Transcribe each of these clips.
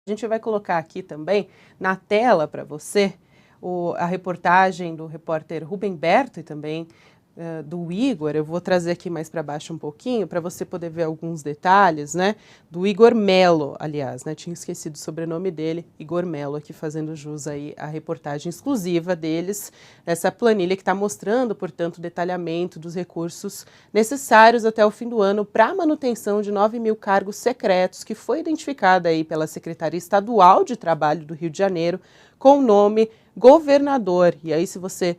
A gente vai colocar aqui também na tela para você a reportagem do repórter Rubem Berto e também do Igor. Eu vou trazer aqui mais para baixo um pouquinho para você poder ver alguns detalhes, né? Do Igor Melo, aliás, né? Tinha esquecido o sobrenome dele, Igor Melo, aqui fazendo jus aí a reportagem exclusiva deles, essa planilha que está mostrando, portanto, o detalhamento dos recursos necessários até o fim do ano para a manutenção de 9 mil cargos secretos, que foi identificada aí pela Secretaria Estadual de Trabalho do Rio de Janeiro com o nome governador. E aí, se você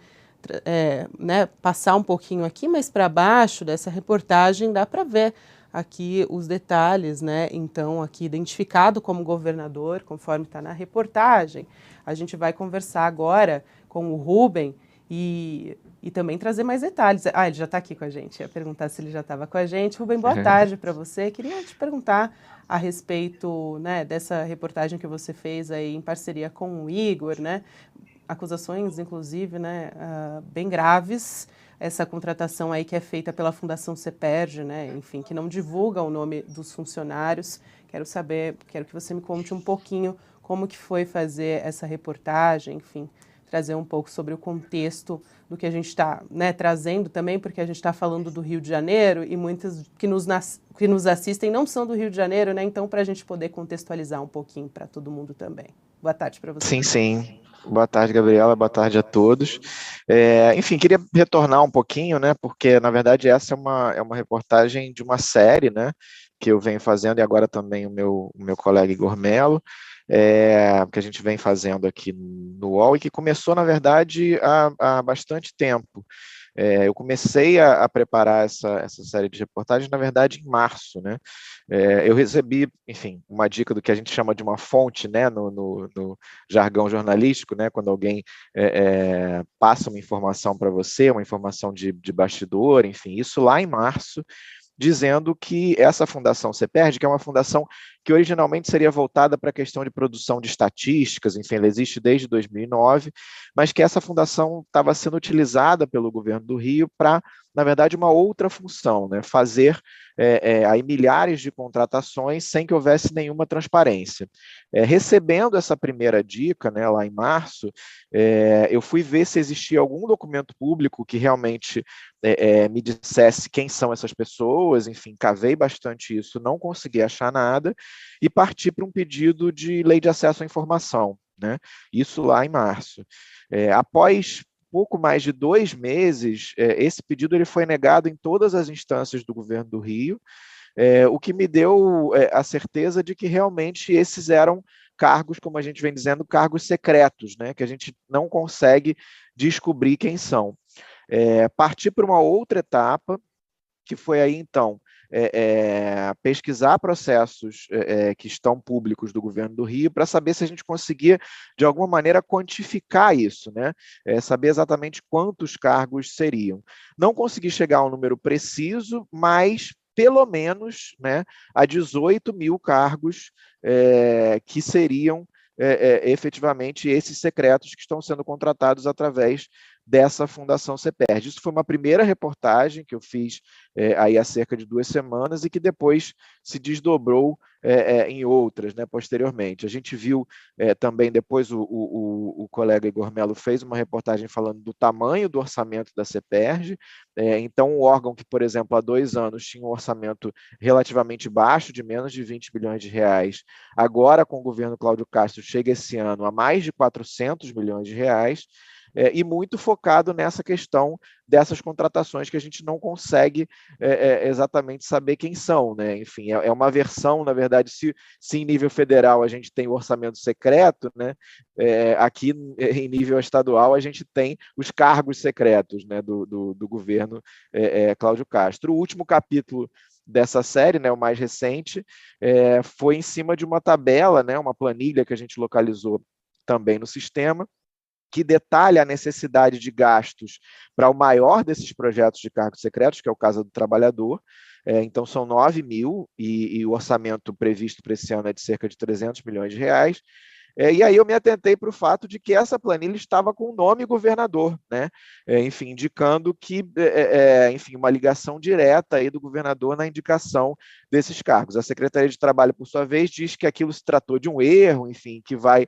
passar um pouquinho aqui mais para baixo dessa reportagem, dá para ver aqui os detalhes, né? Então, aqui identificado como governador, conforme está na reportagem. A gente vai conversar agora com o Rubem e também trazer mais detalhes. Ah, ele já está aqui com a gente. Ia perguntar se ele já estava com a gente. Rubem, boa tarde para você. Queria te perguntar a respeito, né, dessa reportagem que você fez aí em parceria com o Igor, né? Acusações, inclusive, né, bem graves, essa contratação aí que é feita pela Fundação CEPERJ, né, enfim, que não divulga o nome dos funcionários. Quero que você me conte um pouquinho como que foi fazer essa reportagem, enfim, trazer um pouco sobre o contexto do que a gente está, né, trazendo também, porque a gente está falando do Rio de Janeiro e muitas que nos assistem não são do Rio de Janeiro, né, então para a gente poder contextualizar um pouquinho para todo mundo também. Boa tarde para você. Sim, sim. Boa tarde, Gabriela. Boa tarde a todos. Enfim, queria retornar um pouquinho, né? Porque, na verdade, essa é uma reportagem de uma série, né? Que eu venho fazendo, e agora também o meu colega Igor Melo, que a gente vem fazendo aqui no UOL, e que começou, na verdade, há bastante tempo. Eu comecei a preparar essa série de reportagens, na verdade, em março, né? Eu recebi, enfim, uma dica do que a gente chama de uma fonte, né, no jargão jornalístico, né, quando alguém passa uma informação para você, uma informação de bastidor, enfim, isso lá em março, dizendo que essa fundação CEPERJ, que é uma fundação que originalmente seria voltada para a questão de produção de estatísticas, enfim, ela existe desde 2009, mas que essa fundação estava sendo utilizada pelo governo do Rio para, na verdade, uma outra função, né, fazer aí milhares de contratações sem que houvesse nenhuma transparência. Recebendo essa primeira dica, né, lá em março, eu fui ver se existia algum documento público que realmente me dissesse quem são essas pessoas, enfim, cavei bastante isso, não consegui achar nada, e parti para um pedido de lei de acesso à informação, né? Isso lá em março. Após pouco mais de 2 meses, esse pedido ele foi negado em todas as instâncias do governo do Rio, o que me deu a certeza de que realmente esses eram cargos, como a gente vem dizendo, cargos secretos, né? Que a gente não consegue descobrir quem são. Partir para uma outra etapa, que foi aí, então, pesquisar processos que estão públicos do governo do Rio para saber se a gente conseguia, de alguma maneira, quantificar isso, né? Saber exatamente quantos cargos seriam. Não consegui chegar a um número preciso, mas pelo menos, né, a 18 mil cargos que seriam efetivamente esses secretos que estão sendo contratados através dessa Fundação CEPERJ. Isso foi uma primeira reportagem que eu fiz aí há cerca de 2 semanas e que depois se desdobrou em outras, né, posteriormente. A gente viu também depois o colega Igor Melo fez uma reportagem falando do tamanho do orçamento da CEPERJ. Então, um órgão que, por exemplo, há 2 anos tinha um orçamento relativamente baixo, de menos de 20 bilhões de reais, agora com o governo Cláudio Castro chega esse ano a mais de 400 milhões de reais, e muito focado nessa questão dessas contratações que a gente não consegue exatamente saber quem são, né? Enfim, é uma versão, na verdade, se em nível federal a gente tem o orçamento secreto, né? Aqui em nível estadual a gente tem os cargos secretos, né, do governo Cláudio Castro. O último capítulo dessa série, né, o mais recente, foi em cima de uma tabela, né, uma planilha que a gente localizou também no sistema, que detalha a necessidade de gastos para o maior desses projetos de cargos secretos, que é o Casa do Trabalhador. Então, são 9 mil, e o orçamento previsto para esse ano é de cerca de 300 milhões de reais. E aí eu me atentei para o fato de que essa planilha estava com o nome governador, né? Enfim, indicando que, enfim, uma ligação direta aí do governador na indicação desses cargos. A Secretaria de Trabalho, por sua vez, diz que aquilo se tratou de um erro, enfim, que vai,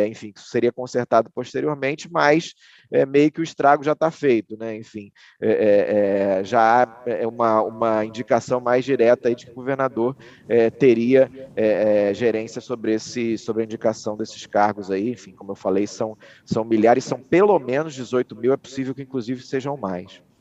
enfim, que seria consertado posteriormente, mas meio que o estrago já está feito, né? Enfim, já há uma indicação mais direta aí de que o governador teria gerência sobre a indicação desses cargos aí. Enfim, como eu falei, são milhares, são pelo menos 18 mil, é possível que inclusive sejam mais.